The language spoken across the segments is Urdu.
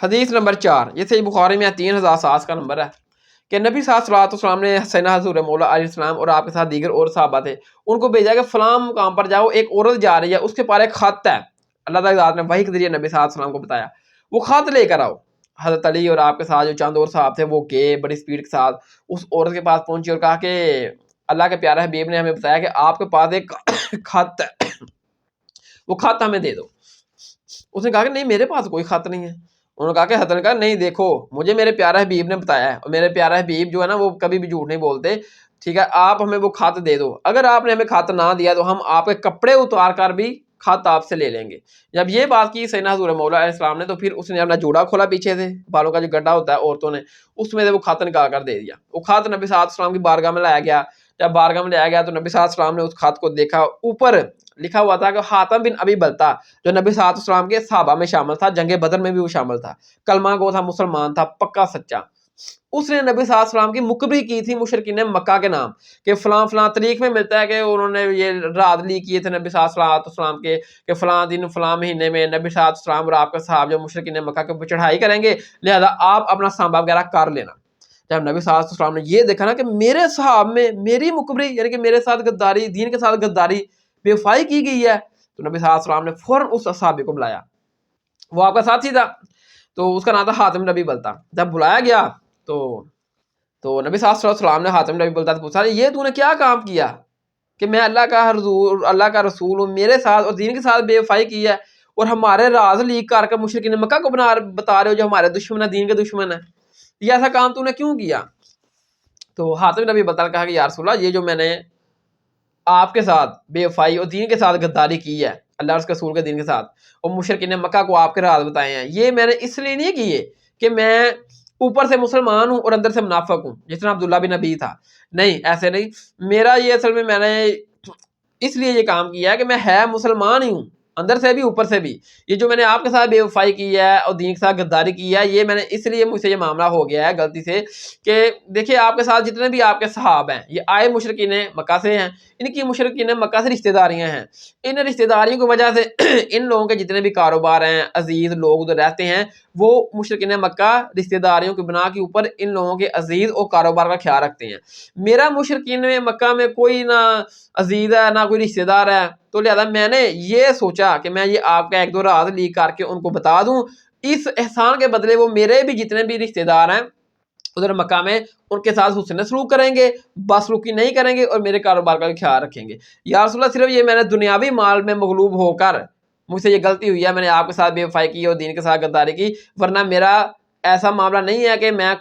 حدیث نمبر 4، یہ صحیح بخاری میں 3007 کا نمبر ہے کہ نبی صلی اللہ علیہ وسلم نے سیدنا حضور مولا علیہ السلام اور آپ کے ساتھ دیگر اور صحابہ تھے، ان کو بھیجا کہ فلاں مقام پر جاؤ، ایک عورت جا رہی ہے، اس کے پاس ایک خط ہے، اللہ تعالیٰ ذات نے وحی کے ذریعے نبی صلی اللہ علیہ وسلم کو بتایا، وہ خط لے کر آؤ۔ حضرت علی اور آپ کے ساتھ جو چند اور صحابہ تھے وہ گئے بڑی سپیڈ کے ساتھ، اس عورت کے پاس پہنچی اور کہا کہ اللہ کے پیارے حبیب نے ہمیں بتایا کہ آپ کے پاس ایک خط ہے، وہ خط ہمیں دے دو۔ اس نے کہا کہ نہیں میرے پاس کوئی خط نہیں ہے۔ انہوں نے کہا کہ حضرت نے کہا نہیں دیکھو مجھے میرے پیارے حبیب نے بتایا ہے، اور میرے پیارے حبیب جو ہے نا وہ کبھی بھی جھوٹ نہیں بولتے، ٹھیک ہے، آپ ہمیں وہ خط دے دو، اگر آپ نے ہمیں خط نہ دیا تو ہم آپ کے کپڑے اتار کر بھی خط آپ سے لے لیں گے۔ جب یہ بات کی سیدنا حضور مولا علیہ السلام نے تو پھر اس نے اپنا جوڑا کھولا پیچھے سے، بالوں کا جو گڈھا ہوتا ہے عورتوں نے، اس میں سے وہ خط نکال کر دے دیا۔ وہ خط نبی صلی اللہ علیہ وسلم کی بارگاہ میں لایا گیا، جب بارگاہ میں لایا گیا تو نبی صلی اللہ علیہ وسلم نے اس خط کو دیکھا، اوپر لکھا ہوا تھا کہ حاتم بن ابی بلتا جو نبی صلی اللہ علیہ وسلم کے صحابہ میں شامل تھا، جنگ بدر میں بھی وہ شامل تھا، کلمہ گو تھا، مسلمان تھا پکا سچا، اس نے نبی صلی اللہ علیہ وسلم کی مقبری کی تھی مشرکین مکہ کے نام کہ فلاں فلاں طریق میں ملتا ہے کہ انہوں نے یہ رات لی کیے تھے نبی صلی اللہ علیہ وسلم کے کہ فلاں دن فلاں مہینے میں نبی صلی اللہ علیہ وسلم اور آپ کے صحابہ جو مشرکین مکہ کے اوپر چڑھائی کریں گے، لہذا آپ اپنا سانبہ وغیرہ کر لینا۔ جب نبی صلی اللہ علیہ وسلم نے یہ دیکھا نا کہ میرے صحاب میں میری مقبری یعنی کہ میرے ساتھ غداری، دین کے ساتھ غداری، بے وفائی کی گئی ہے، تو نبی صلی اللہ علیہ وسلم نے فوراً اس صحابی کو بلایا، وہ آپ کا ساتھی تھا، تو اس کا نام تھا حاتم نبی بلتا۔ جب بلایا گیا تو نبی صلی اللہ علیہ وسلم نے حاتم نبی بلتا سے پوچھا یہ تو نے کیا کام کیا کہ میں اللہ کا رسول ہوں، میرے ساتھ اور دین کے ساتھ بے وفائی کی ہے، اور ہمارے راز لیک کر کے مشرکین مکہ کو بتا رہے ہو جو ہمارے دشمن ہیں، دین کے دشمن ہیں، یہ ایسا کام تو نے کیوں کیا؟ تو حاتم نبی بلتا نے کہا کہ یا رسول اللہ، یہ جو میں نے آپ کے ساتھ بے وفائی اور دین کے ساتھ غداری کی ہے، اللہ اور اس کے رسول کے دین کے ساتھ، اور مشرکین مکہ کو آپ کے راز بتائے ہیں، یہ میں نے اس لیے نہیں کیے کہ میں اوپر سے مسلمان ہوں اور اندر سے منافق ہوں جس طرح عبداللہ بن ابی تھا، نہیں ایسے نہیں، میرا یہ اصل میں نے اس لیے یہ کام کیا ہے کہ میں ہے مسلمان ہی ہوں اندر سے بھی اوپر سے بھی، یہ جو میں نے آپ کے ساتھ بے وفائی کی ہے اور دین کے ساتھ غداری کی ہے، یہ میں نے اس لیے مجھ سے یہ معاملہ ہو گیا ہے غلطی سے کہ دیکھیں آپ کے ساتھ جتنے بھی آپ کے صحاب ہیں یہ آئے مشرکین مکہ سے ہیں، ان کی مشرکین مکہ سے رشتہ داریاں ہیں، ان رشتہ داریوں کی وجہ سے ان لوگوں کے جتنے بھی کاروبار ہیں، عزیز لوگ ادھر رہتے ہیں، وہ مشرکین مکہ رشتہ داریوں کی بنا کے اوپر ان لوگوں کے عزیز اور کاروبار کا خیال رکھتے ہیں۔ میرا مشرکین مکہ میں کوئی نہ عزیز ہے نہ کوئی رشتہ دار ہے، تو لہذا میں نے یہ سوچا کہ میں یہ آپ کا ایک دو راز لیک کر کے ان کو بتا دوں، اس احسان کے بدلے وہ میرے بھی جتنے بھی رشتہ دار ہیں ادھر مکہ میں ان کے ساتھ حسن سلوک کریں گے، بدسلوکی نہیں کریں گے اور میرے کاروبار کا بھی خیال رکھیں گے۔ یا رسول اللہ صرف یہ میں نے دنیاوی مال میں مغلوب ہو کر مجھ سے یہ غلطی ہوئی ہے، میں نے آپ کے ساتھ بے وفائی کی اور دین کے ساتھ غداری کی، ورنہ میرا ایسا معاملہ نہیں ہے کہ میں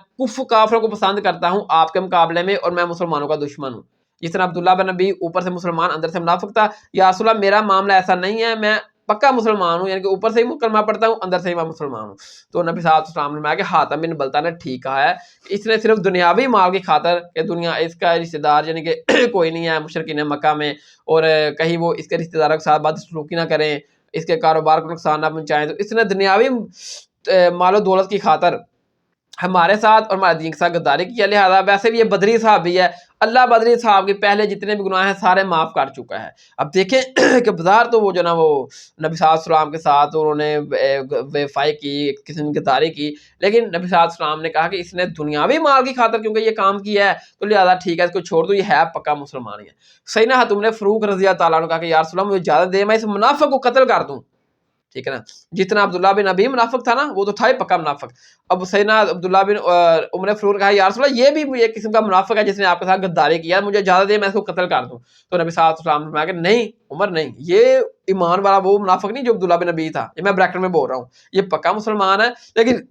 کافروں کو پسند کرتا ہوں آپ کے مقابلے میں اور میں مسلمانوں کا دشمن ہوں، جس طرح عبداللہ بن ابی اوپر سے مسلمان اندر سے منافق تھا۔ یا رسول اللہ میرا معاملہ ایسا نہیں ہے، میں پکا مسلمان ہوں، یعنی کہ اوپر سے ہی کلمہ پڑھتا ہوں اندر سے ہی میں مسلمان ہوں۔ تو نبی صلی اللہ علیہ وسلم نے فرمایا کہ حاتم بن بلتا نے ٹھیک کہا ہے، اس نے صرف دنیاوی مال کی خاطر کہ دنیا اس کا رشتہ دار یعنی کہ کوئی نہیں ہے مشرکین مکہ میں، اور کہیں وہ اس کے رشتہ داروں کے ساتھ بدسلوکی نہ کریں، اس کے کاروبار کو نقصان نہ پہنچائیں، تو اس نے دنیاوی مال و دولت کی خاطر ہمارے ساتھ اور ہمارے دین کے ساتھ غداری کیا، لہٰذا ویسے بھی یہ بدری صاحب بھی ہے، اللہ بدری صاحب کے پہلے جتنے بھی گناہ ہیں سارے معاف کر چکا ہے۔ اب دیکھیں کہ بظاہر تو وہ جو نا وہ نبی صلی اللہ علیہ وسلم کے ساتھ انہوں نے بے وفائی کی، قسم کی غداری کی، لیکن نبی صلی اللہ علیہ وسلم نے کہا کہ اس نے دنیاوی مال کی خاطر کیونکہ یہ کام کیا ہے تو لہٰذا ٹھیک ہے اس کو چھوڑ دو، یہ ہے پکا مسلمان ہی ہے۔ سیدنا حاتم نے فروخ رضی اللہ تعالیٰ عنہ کہا کہ یا رسول اللہ مجھے اجازت دے میں اس منافق کو قتل کر دوں، ٹھیک ہے نا، جتنا عبداللہ بن ابی منافق تھا نا وہ تو تھا ہی پکا منافق۔ اب سیدنا عبداللہ بن عمر فروخ کہا یا رسول اللہ یہ بھی ایک قسم کا منافق ہے جس نے آپ کے ساتھ غداری کیا، مجھے اجازت دے میں اس کو قتل کر دوں۔ تو نبی صلی اللہ علیہ وسلم نے فرمایا کہ نہیں عمر نہیں، یہ ایمان والا وہ منافق نہیں جو عبداللہ بن ابی تھا، یہ میں بریکٹ میں بول رہا ہوں، یہ پکا مسلمان ہے، لیکن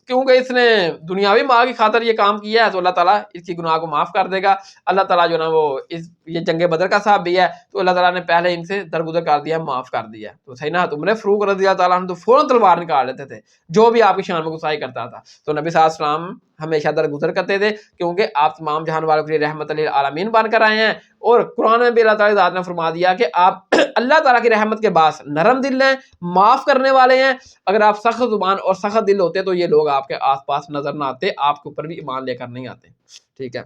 کیونکہ اس نے دنیاوی مال کی خاطر یہ کام کیا ہے تو اللہ تعالیٰ اس کی گناہ کو معاف کر دے گا۔ اللہ تعالیٰ جو نا وہ یہ جنگ بدر کا صاحب بھی ہے تو اللہ تعالیٰ نے پہلے ان سے درگزر کر دیا، معاف کر دیا۔ تو سیدنا عمر فاروق رضی اللہ تعالیٰ عنہ تو فوراً تلوار نکال لیتے تھے جو بھی آپ کی شان میں گسائی کرتا تھا، تو نبی صلی اللہ علیہ وسلم ہمیشہ درگزر کرتے تھے کیونکہ آپ تمام جہان والوں کے لیے رحمت للعالمین بن کر آئے ہیں، اور قرآن میں بھی اللہ تعالیٰ ذات نے فرما دیا کہ آپ اللہ تعالیٰ کی رحمت کے باعث نرم دل ہیں، معاف کرنے والے ہیں، اگر آپ سخت زبان اور سخت دل ہوتے تو یہ لوگ آپ کے آس پاس نظر نہ آتے، آپ کے اوپر بھی ایمان لے کر نہیں آتے، ٹھیک ہے۔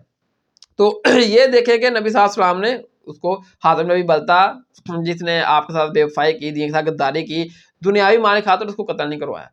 تو یہ دیکھیں کہ نبی صلی اللہ علیہ وسلم نے اس کو حاتم نبی بلتا جس نے آپ کے ساتھ بے وفائی کی، دین کے ساتھ غداری کی، دنیاوی مال کی خاطر اس کو قتل نہیں کروایا۔